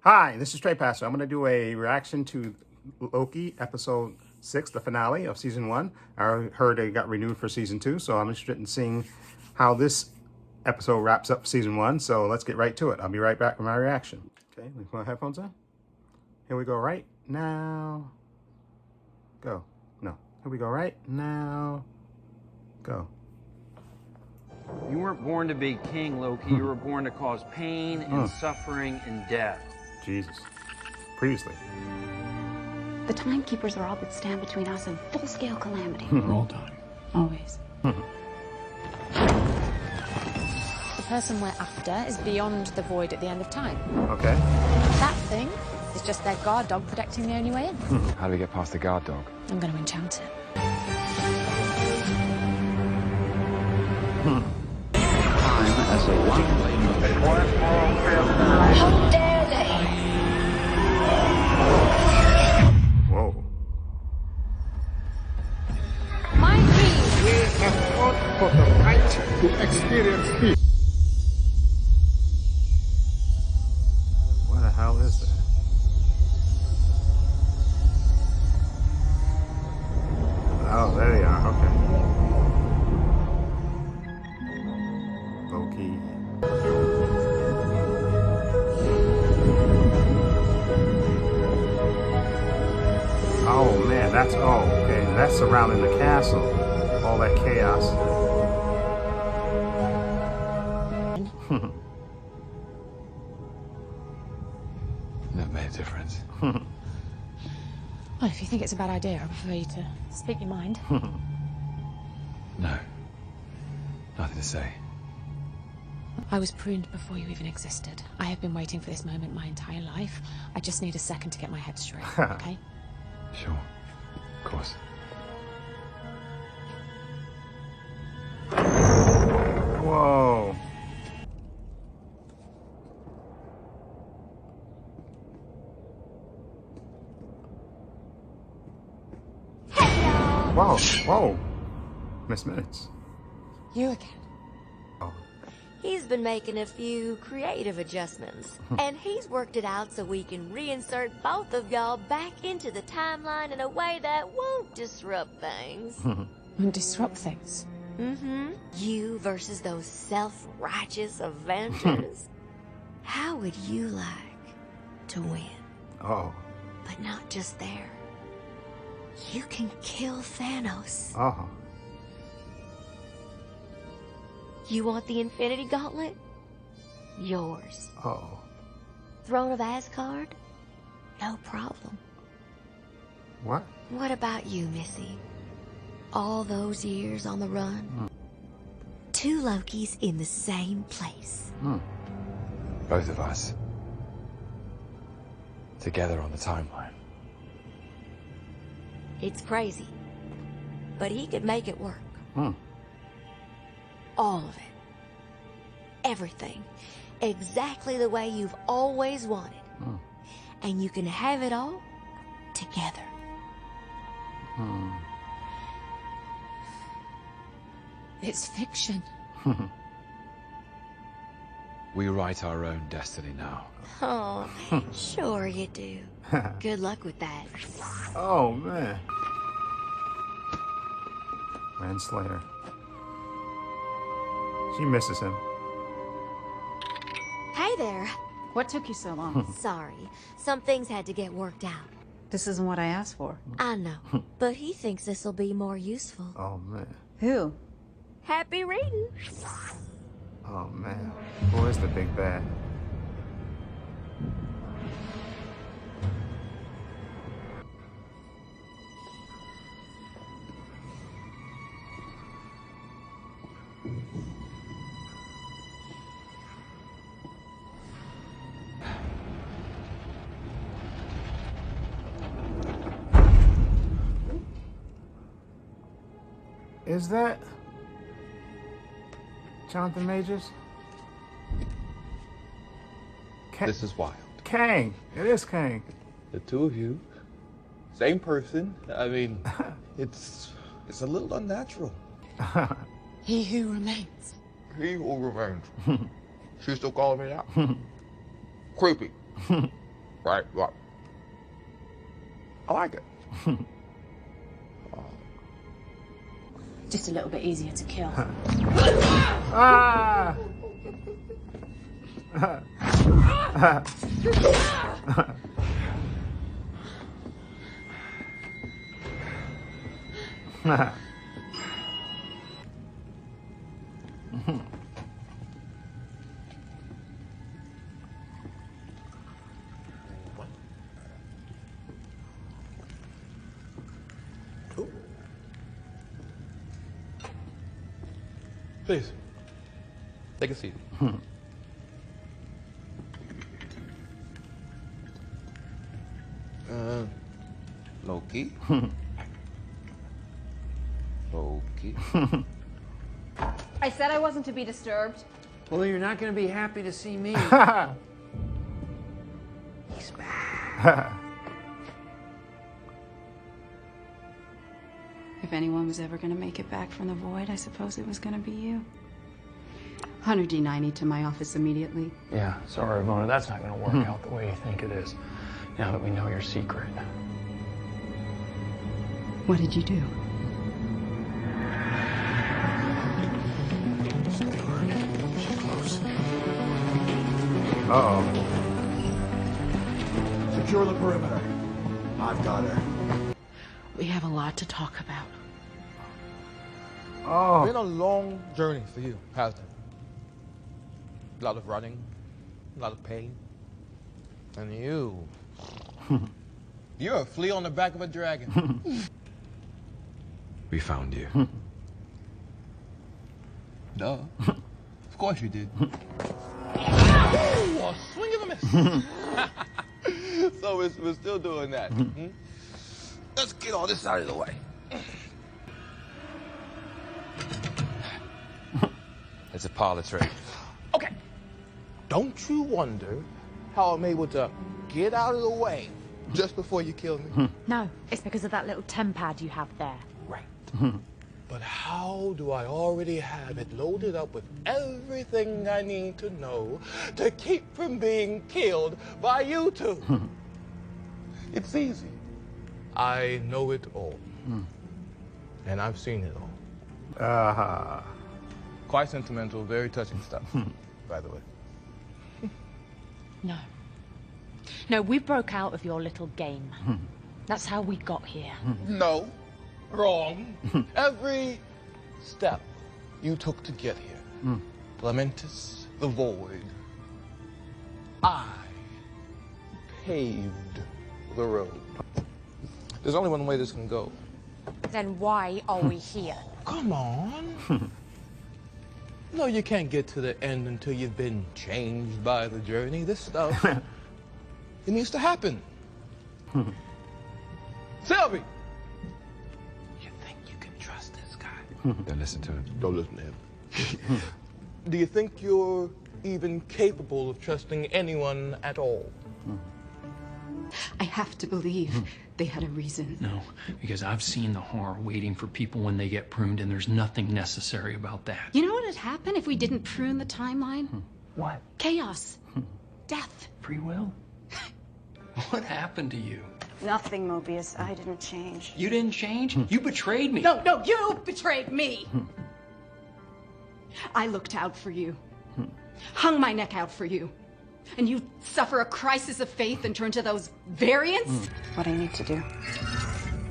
Hi, this is Trey Pastor. I'm going to do a reaction to Loki episode 6, the finale of season 1. I heard it got renewed for season 2, so I'm interested in seeing how this episode wraps up season 1. So let's get right to it. I'll be right back with my reaction. Okay, let me put my headphones on. Here we go right now. Go. No. Here we go right now. Go. You weren't born to be king, Loki. You were born to cause pain and suffering and death. Jesus. Previously. The timekeepers are all that stand between us and full-scale calamity. For all time. Always. The person we're after is beyond the void at the end of time. Okay. That thing is just their guard dog protecting the only way in. How do we get past the guard dog? I'm going to enchant it. Time as a one-way movie. How dare they? Whoa. My king! We have fought for the right to experience peace. What the hell is that? Oh, there they are. Okay. Loki. Oh man, that's okay. That's surrounding the castle. All that chaos. That made a difference. Well, if you think it's a bad idea, I prefer you to speak your mind. No. Nothing to say. I was pruned before you even existed. I have been waiting for this moment my entire life. I just need a second to get my head straight, okay? Sure. Of course. Whoa. Whoa, whoa. Miss Minutes. You again. Oh. He's been making a few creative adjustments, and he's worked it out so we can reinsert both of y'all back into the timeline in a way that won't disrupt things. And disrupt things. You versus those self-righteous Avengers. How would you like to win? Oh. But not just there. You can kill Thanos. Oh. You want the Infinity Gauntlet? Yours. Oh. Throne of Asgard? No problem. What? What about you, Missy? All those years on the run? Two Lokis in the same place. Both of us. Together on the timeline. It's crazy. But he could make it work. All of it. Everything. Exactly the way you've always wanted. And you can have it all together. It's fiction. We write our own destiny now. Oh, sure you do. Good luck with that. Oh, man. Manslayer. She misses him. Hey there. What took you so long? Sorry. Some things had to get worked out. This isn't what I asked for. I know. But he thinks this'll be more useful. Oh, man. Who? Happy reading. Oh, man. Who is the big bad? Is that Jonathan Majors? This is wild. Kang. It is Kang. The two of you, same person. I mean, it's a little unnatural. He who remains. He will revenge. She's still calling me that. Creepy. Right. I like it. Just a little bit easier to kill. Ah! Please, take a seat. Loki. Loki. I said I wasn't to be disturbed. Well, you're not going to be happy to see me. He's back. If anyone was ever going to make it back from the void, I suppose it was going to be you. Hunter D90 to my office immediately. Yeah, sorry, Mona, that's not going to work out the way you think it is, now that we know your secret. What did you do? Uh-oh. Secure the perimeter. I've got her. We have a lot to talk about. Oh. Been a long journey for you, hasn't it? A lot of running, a lot of pain. And you. You're a flea on the back of a dragon. We found you. Duh. Of course you did. Oh, a swing of a miss. So we're still doing that. Let's get all this out of the way. It's a parlor trick. Okay. Don't you wonder how I'm able to get out of the way just before you kill me? No, it's because of that little tempad you have there. Right. But how do I already have it loaded up with everything I need to know to keep from being killed by you two? It's easy. I know it all. And I've seen it all. Uh-huh. Quite sentimental, very touching stuff, by the way. No. No, we broke out of your little game. That's how we got here. No. Wrong. Every step you took to get here. Lamentus, the void. I paved the road. There's only one way this can go. Then why are we here? Come on. No, you can't get to the end until you've been changed by the journey. This stuff, it needs to happen. Sylvie! You think you can trust this guy? Don't listen to him. Don't listen to him. Do you think you're even capable of trusting anyone at all? I have to believe they had a reason. No, because I've seen the horror waiting for people when they get pruned, and there's nothing necessary about that. You know what would happen if we didn't prune the timeline? What? Chaos. Death. Free will? What happened to you? Nothing, Mobius. I didn't change. You didn't change? You betrayed me. No, you betrayed me. I looked out for you. Hung my neck out for you. And you suffer a crisis of faith and turn to those variants? What I need to do.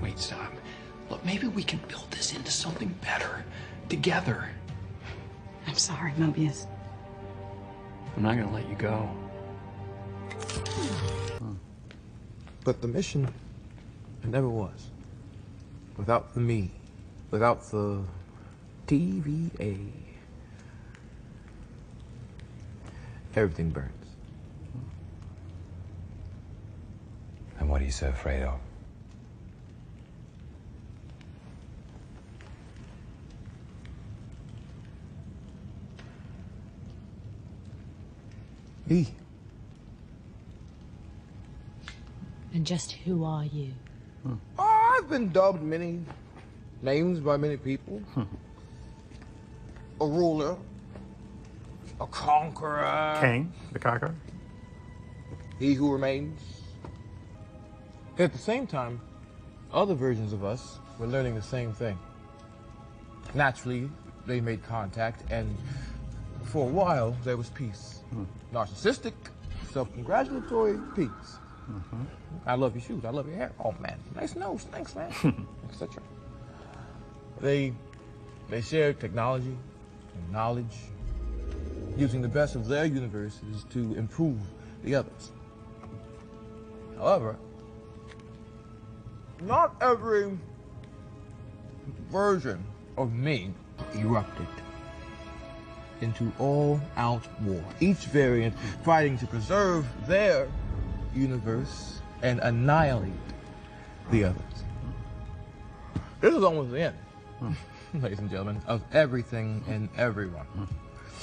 Wait, stop. Look, maybe we can build this into something better. Together. I'm sorry, Mobius. I'm not gonna let you go. But the mission, it never was. Without the me, without the TVA, everything burns. And what are you so afraid of? Me. And just who are you? I've been dubbed many names by many people. A ruler, a conqueror. King, the conqueror. He who remains At the same time, other versions of us were learning the same thing. Naturally, they made contact, and for a while, there was peace. Narcissistic, self-congratulatory peace. I love your shoes, I love your hair. Oh man, nice nose, thanks man, etc. They shared technology and knowledge, using the best of their universes to improve the others. However, not every version of me erupted into all-out war, each variant fighting to preserve their universe and annihilate the others. This is almost the end, ladies and gentlemen, of everything and everyone.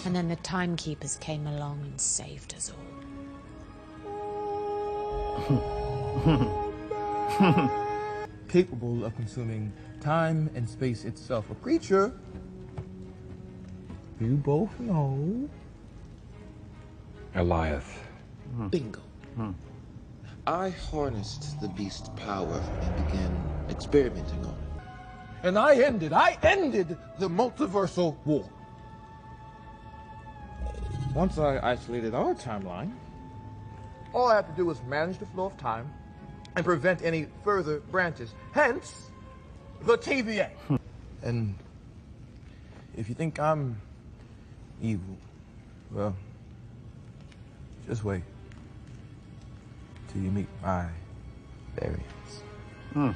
And then the timekeepers came along and saved us all. Capable of consuming time and space itself. A creature you both know. Eliath. Bingo. I harnessed the beast's power and began experimenting on it. And I ended the multiversal war. Once I isolated our timeline, all I have to do is manage the flow of time and prevent any further branches. Hence, the TVA. And if you think I'm evil, well, just wait till you meet my variants. I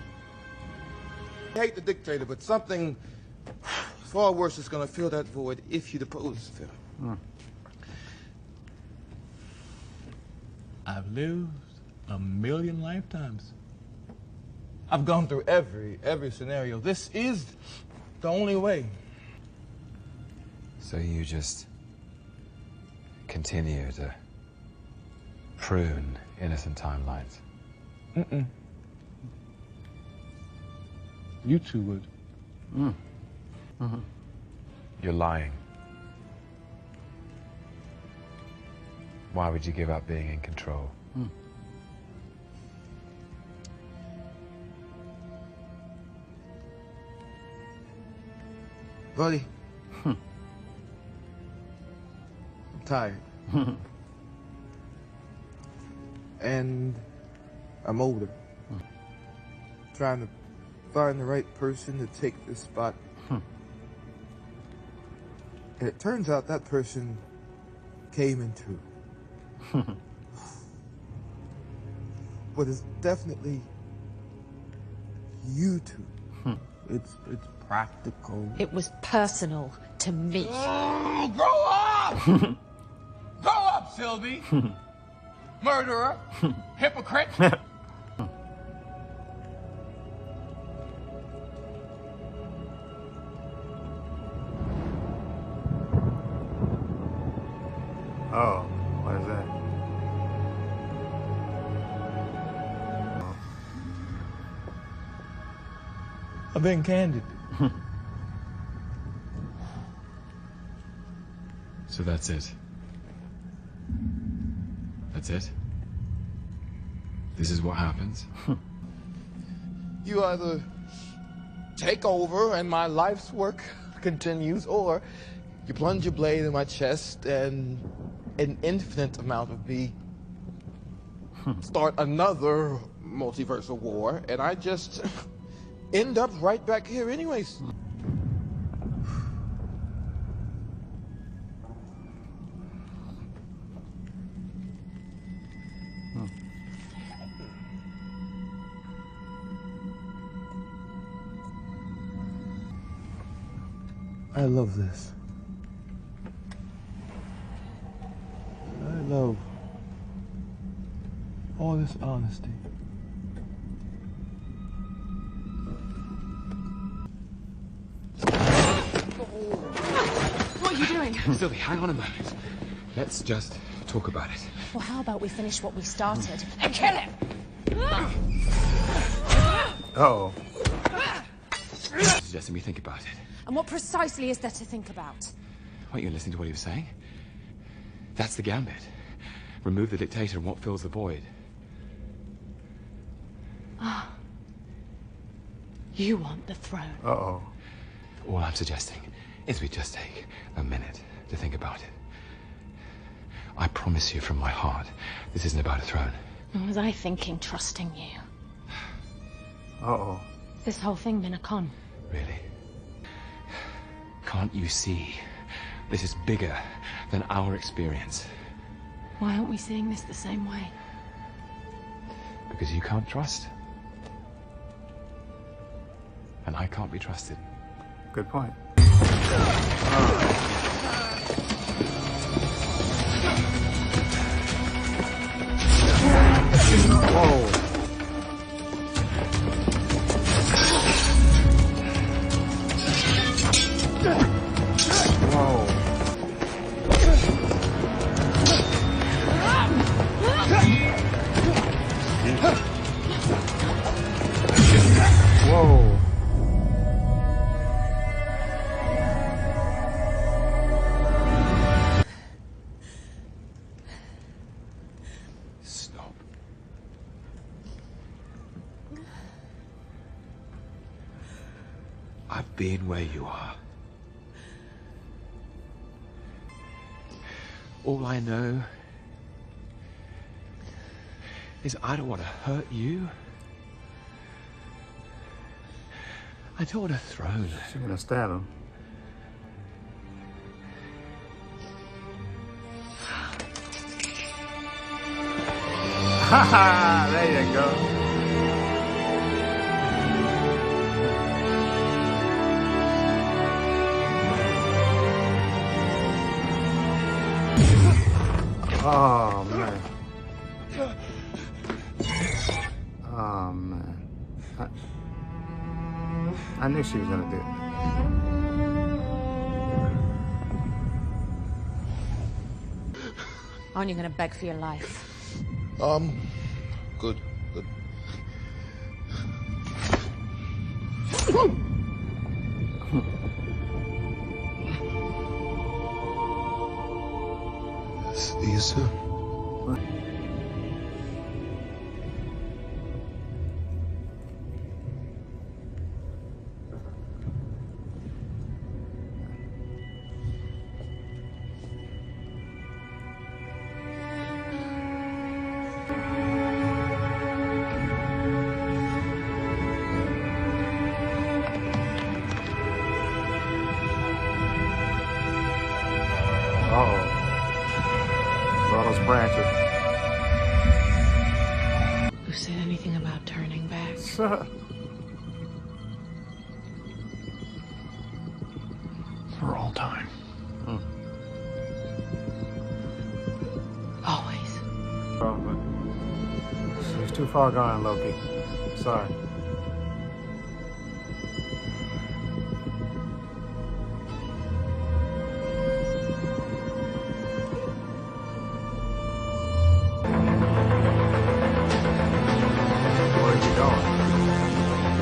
hate the dictator, but something far worse is gonna fill that void if you depose him. I've lived 1,000,000 lifetimes. I've gone through every scenario. This is the only way. So you just continue to prune innocent timelines? You two would. You're lying. Why would you give up being in control? Buddy, I'm tired. And I'm older. Trying to find the right person to take this spot. And it turns out that person came into but it's definitely you two. It's practical. It was personal to me. Grow up! Grow up, Sylvie! Murderer! Hypocrite! Oh, what is that? I've been candid. So that's it? That's it? This is what happens? You either take over and my life's work continues, or you plunge your blade in my chest and an infinite amount of me start another multiversal war, and I just end up right back here anyways. I love this. I love all this honesty. What are you doing? Sylvie, hang on a moment. Let's just talk about it. Well, how about we finish what we started and kill him? Oh. Suggesting we think about it. And what precisely is there to think about? Weren't you listening to what he was saying? That's the gambit. Remove the dictator and what fills the void? You want the throne. Uh-oh. All I'm suggesting is we just take a minute to think about it. I promise you from my heart, this isn't about a throne. What was I thinking, trusting you? Uh-oh. This whole thing been a con? Really? Can't you see? This is bigger than our experience. Why aren't we seeing this the same way? Because you can't trust. And I can't be trusted. Good point. Whoa. Whoa. Stop. I've been where you are. All I know is I don't want to hurt you. I don't want a throne. She's gonna stab him. Haha, there you go. Oh man. Oh man. I knew she was gonna do it. Aren't you gonna beg for your life? Good. See you soon. Uh-oh. All those branches. Who said anything about turning back? For all time. Always. Oh, but she's too far gone, Loki. Sorry. Where are you going?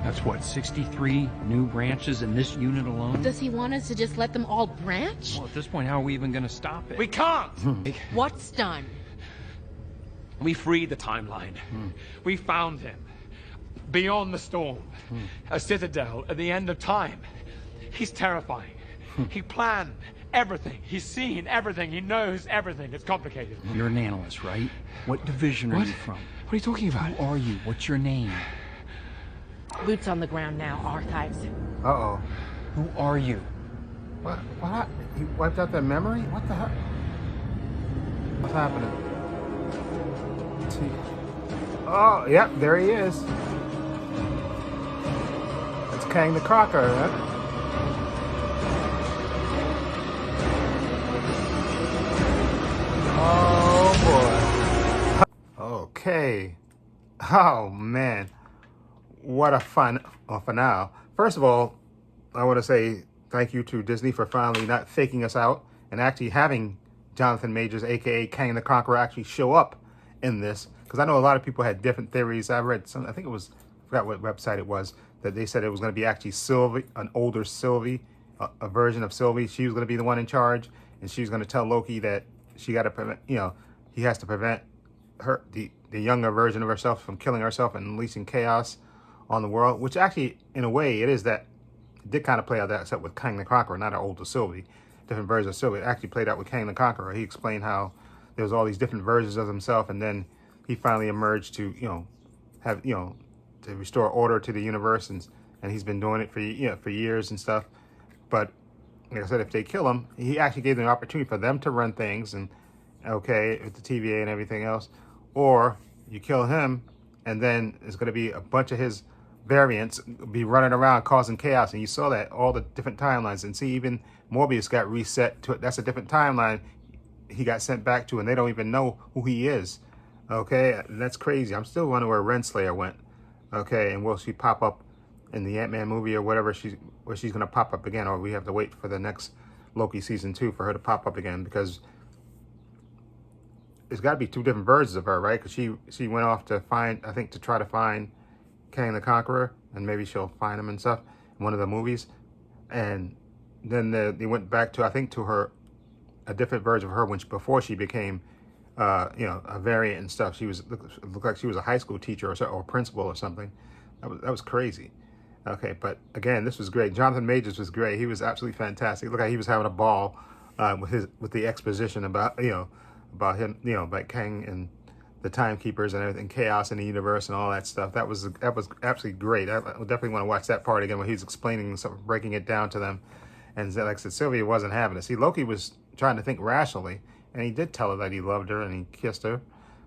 That's what, 63 new branches in this unit alone? Does he want us to just let them all branch? Well, at this point, how are we even going to stop it? We can't! What's done? We freed the timeline. We found him. Beyond the storm. A citadel at the end of time. He's terrifying. He planned everything. He's seen everything. He knows everything. It's complicated. You're an analyst, right? What division are What? you from? What are you talking about? Who are you? What's your name? Boots on the ground now, archives. Uh-oh. Who are you? What? He wiped out their memory? What the heck? What's happening? Oh, yep, there he is. That's Kang the Crocker, huh? Oh, boy. Okay. Oh, man. What a fun finale. First of all, I want to say thank you to Disney for finally not faking us out and actually having Jonathan Majors, a.k.a. Kang the Conqueror, actually show up in this. Because I know a lot of people had different theories. I read some, I think it was, I forgot what website it was, that they said it was going to be actually Sylvie, an older Sylvie, a version of Sylvie. She was going to be the one in charge, and she was going to tell Loki that she got to prevent, he has to prevent her, the younger version of herself, from killing herself and unleashing chaos on the world. Which actually, in a way, it is that. It did kind of play out that, except with Kang the Conqueror, not an older Sylvie, different versions of Sylvie. It actually played out with Kang the Conqueror. He explained how there was all these different versions of himself, and then he finally emerged to, have, to restore order to the universe, and he's been doing it for years and stuff. But like I said, if they kill him, he actually gave them an opportunity for them to run things, and okay, with the TVA and everything else, or you kill him, and then it's going to be a bunch of his variants be running around causing chaos. And you saw that all the different timelines, and see, even Morbius got reset to it. That's a different timeline he got sent back to, and they don't even know who he is. Okay, and that's crazy. I'm still wondering where Renslayer went. Okay, and will she pop up in the Ant-Man movie or whatever? Where she's gonna pop up again, or we have to wait for the next Loki season 2 for her to pop up again? Because there's got to be 2 different versions of her, right? Because she went off to try to find Kang the Conqueror, and maybe she'll find him and stuff in one of the movies. And then they went back to, I think, to her, a different version of her before she became a variant and stuff. She looked like she was a high school teacher or a principal or something. That was crazy. Okay, but again, this was great. Jonathan Majors was great. He was absolutely fantastic. It looked like he was having a ball with the exposition about him, about Kang and the timekeepers and everything, chaos in the universe and all that stuff. That was absolutely great. I definitely want to watch that part again when he's explaining something, breaking it down to them. And like I said, Sylvia wasn't having it. See, Loki was trying to think rationally, and he did tell her that he loved her and he kissed her,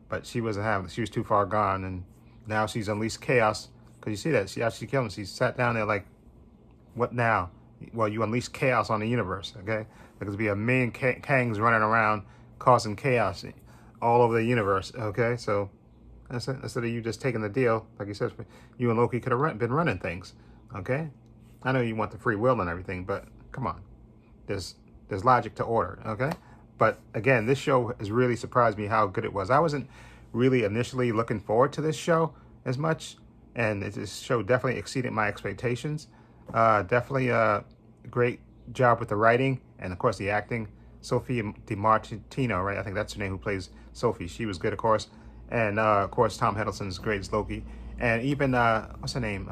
but she wasn't having it. She was too far gone, and now she's unleashed chaos. Because you see that she actually killed him. She sat down there like, what now? Well, you unleashed chaos on the universe, okay? Because there'll be a million Kangs running around causing chaos all over the universe, okay? So instead of you just taking the deal, like you said, you and Loki could have been running things, okay? I know you want the free will and everything, but come on. There's logic to order, okay? But again, this show has really surprised me how good it was. I wasn't really initially looking forward to this show as much, and this show definitely exceeded my expectations. Definitely a great job with the writing and, of course, the acting. Sophie DiMartino, right? I think that's her name, who plays Sophie. She was good, of course. And, of course, Tom Hiddleston is great as Loki. And even, what's her name?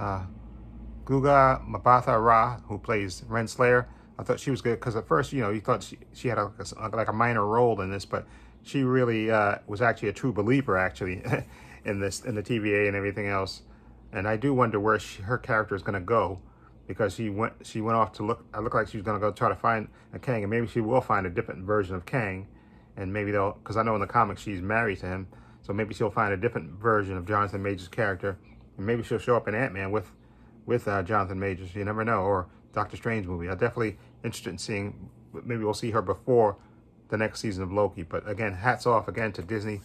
Guga Mbatha-Raw, who plays Renslayer. I thought she was good because at first, you thought she had like a minor role in this, but she really was actually a true believer, actually, in the TVA and everything else. And I do wonder where her character is going to go, because she went off to look like she was going to go try to find a Kang, and maybe she will find a different version of Kang, and maybe because I know in the comics she's married to him, so maybe she'll find a different version of Jonathan Majors' character, and maybe she'll show up in Ant-Man with Jonathan Majors. You never know, or Doctor Strange movie. I'm definitely interested in seeing. Maybe we'll see her before the next season of Loki. But again, hats off again to Disney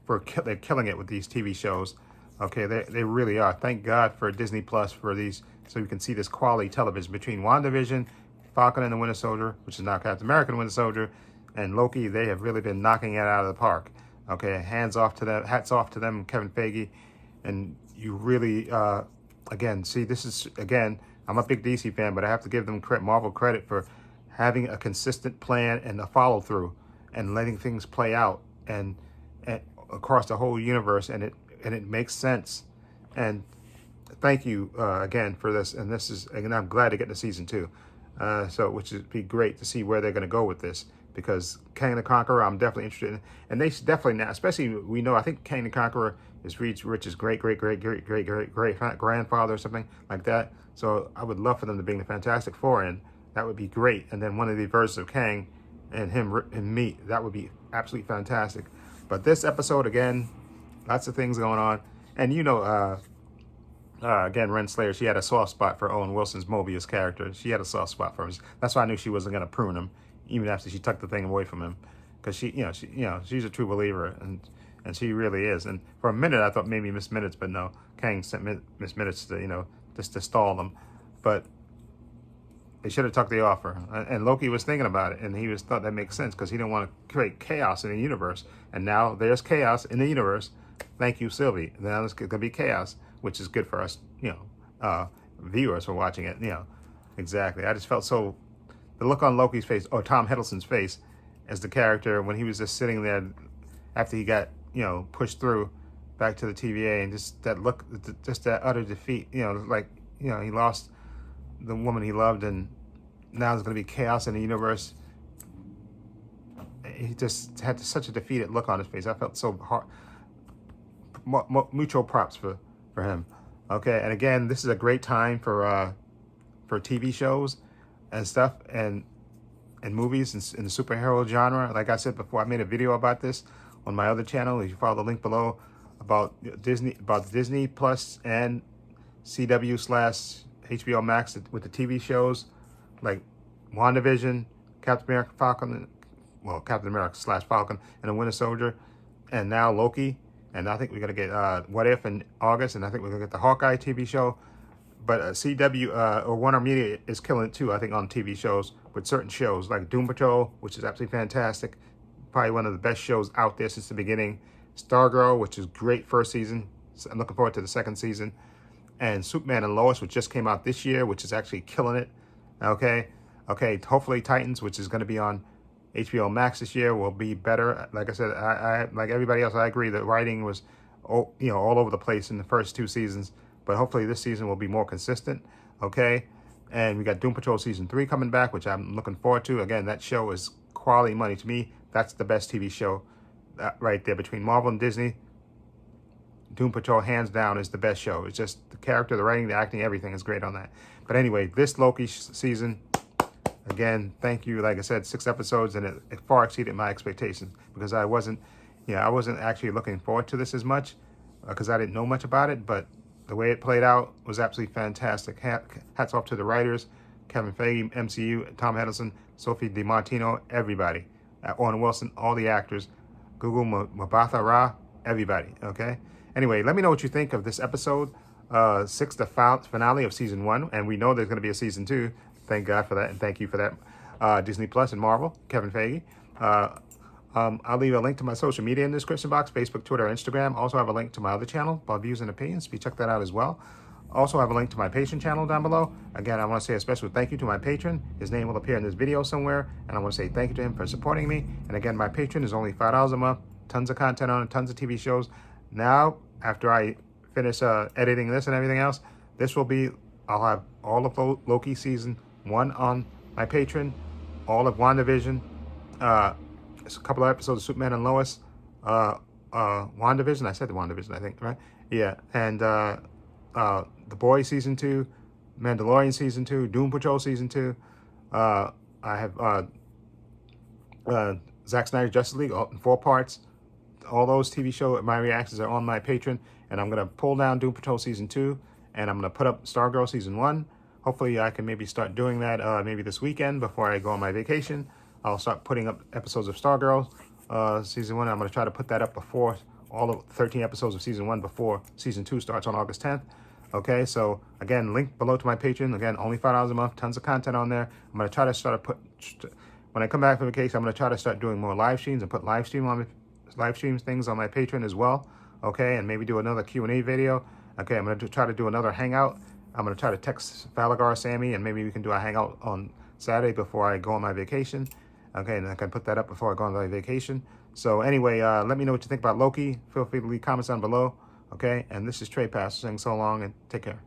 for they're killing it with these TV shows. Okay, they really are. Thank God for Disney Plus for these, so we can see this quality television between WandaVision, Falcon and the Winter Soldier, which is now Captain America and Winter Soldier, and Loki. They have really been knocking it out of the park. Okay, hats off to them, Kevin Feige, and you really, again, see, this is, again, I'm a big DC fan, but I have to give them Marvel credit for having a consistent plan and a follow through, and letting things play out and across the whole universe, and it makes sense. And thank you again for this. And I'm glad to get to season 2. Which would be great to see where they're going to go with this, because Kang the Conqueror, I'm definitely interested in, and they definitely now, especially we know, I think Kang the Conqueror is Reed Rich's great grandfather or something like that. So I would love for them to bring the Fantastic Four in. That would be great. And then one of the versions of Kang and him and meet. That would be absolutely fantastic. But this episode, again, lots of things going on. And again, Renslayer, she had a soft spot for Owen Wilson's Mobius character. She had a soft spot for him. That's why I knew she wasn't going to prune him, even after she took the thing away from him, because she's a true believer, and she really is. And for a minute, I thought maybe Miss Minutes, but no, Kang sent Miss Minutes to just to stall them. But they should have took the offer. And Loki was thinking about it, and he thought that makes sense because he didn't want to create chaos in the universe. And now there's chaos in the universe. Thank you, Sylvie. Now there's going to be chaos, which is good for us, viewers for watching it. Exactly. I just felt so. The look on Loki's face, or Tom Hiddleston's face, as the character when he was just sitting there after he got pushed through back to the TVA, and just that look, just that utter defeat. Like he lost the woman he loved, and now there's going to be chaos in the universe. He just had such a defeated look on his face. I felt so hard. Mucho props for him. Okay, and again, this is a great time for TV shows and stuff, and movies in the superhero genre. Like I said before, I made a video about this on my other channel. If you follow the link below, about Disney Plus and CW/HBO Max with the TV shows like WandaVision, Captain America /Falcon and the Winter Soldier, and now Loki. And I think we're going to get What If in August, and I think we're going to get the Hawkeye TV show. But CW or Warner Media is killing it too, I think, on TV shows with certain shows like Doom Patrol, which is absolutely fantastic. Probably one of the best shows out there since the beginning. Stargirl, which is great first season. So I'm looking forward to the second season. And Superman and Lois, which just came out this year, which is actually killing it. Okay. Hopefully Titans, which is going to be on HBO Max this year, will be better. Like I said, I like everybody else, I agree that writing was all over the place in the first 2 seasons, but hopefully this season will be more consistent. Okay, and we got Doom Patrol season 3 coming back, which I'm looking forward to. Again, that show is quality money to me. That's the best TV show right there between Marvel and Disney. Doom Patrol, hands down, is the best show. It's just the character, the writing, the acting, everything is great on that. But anyway, this Loki season, again, thank you. Like I said, 6 episodes, and it far exceeded my expectations, because I wasn't actually looking forward to this as much because I didn't know much about it. But the way it played out was absolutely fantastic. Hats off to the writers, Kevin Feige, MCU, Tom Hiddleston, Sophie DiMartino, everybody, Owen Wilson, all the actors, Google Mbatha-Raw, everybody. Okay. Anyway, let me know what you think of this episode 6, the finale of season 1, and we know there's going to be a season 2. Thank God for that, and thank you for that. Disney Plus and Marvel, Kevin Feige. I'll leave a link to my social media in the description box, Facebook, Twitter, Instagram. Also have a link to my other channel, about Views and Opinions. Please check that out as well. Also have a link to my Patreon channel down below. Again, I want to say a special thank you to my patron. His name will appear in this video somewhere, and I want to say thank you to him for supporting me. And again, my patron is only $5 a month. Tons of content on it, tons of TV shows. Now, after I finish editing this and everything else, I'll have all of Loki season 1 on my Patreon, all of WandaVision, a couple of episodes of Superman and Lois, WandaVision, I said the WandaVision, I think, right? Yeah, and The Boys season 2, Mandalorian season 2, Doom Patrol season 2. I have Zack Snyder's Justice League in 4 parts. All those TV show, my reactions are on my Patreon, and I'm going to pull down Doom Patrol season 2, and I'm going to put up Stargirl season 1. Hopefully I can maybe start doing that maybe this weekend before I go on my vacation. I'll start putting up episodes of Stargirl season 1. I'm going to try to put that up before all of 13 episodes of season 1 before season 2 starts on August 10th. Okay, so again, link below to my Patreon. Again, only $5 a month, tons of content on there. I'm going to try to when I come back from vacation, I'm going to try to start doing more live streams and put live streams things on my Patreon as well. Okay, and maybe do another Q&A video. Okay, I'm going to try to do another hangout. I'm going to try to text Falagar Sammy, and maybe we can do a hangout on Saturday before I go on my vacation. Okay, and I can put that up before I go on my vacation. So anyway, let me know what you think about Loki. Feel free to leave comments down below. Okay, and this is Trey Pass saying so long and take care.